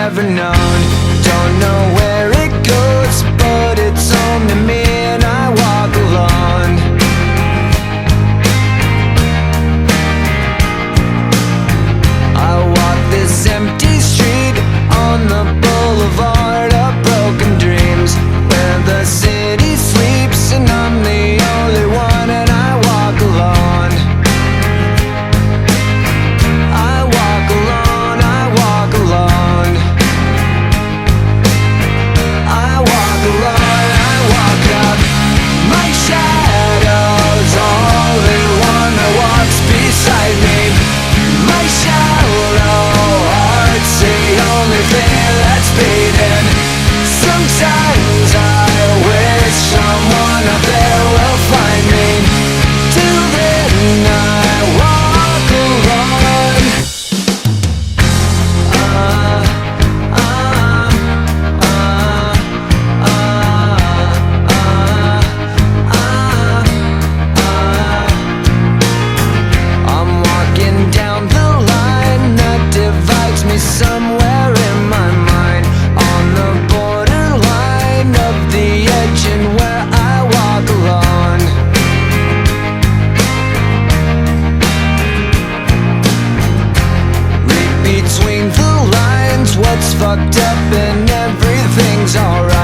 ever known. Don't know where it goes, but it's home to me, and I walk alone. I walk this empty street on the boulevard of broken dreams, where the city sleeps and I'm the only one, and I walk alone. I walk alone, I walk alone. I walk alone, I walk up. My shadow's only one that walks beside me. My shallow heart's the only thing that's beating. Sometimes I wish someone up there will find me. Till then I walk alone. I'm walking down the line that divides me somewhere in my mind, on the borderline of the edge and where I walk alone. Read between the lines, what's fucked up and everything's alright.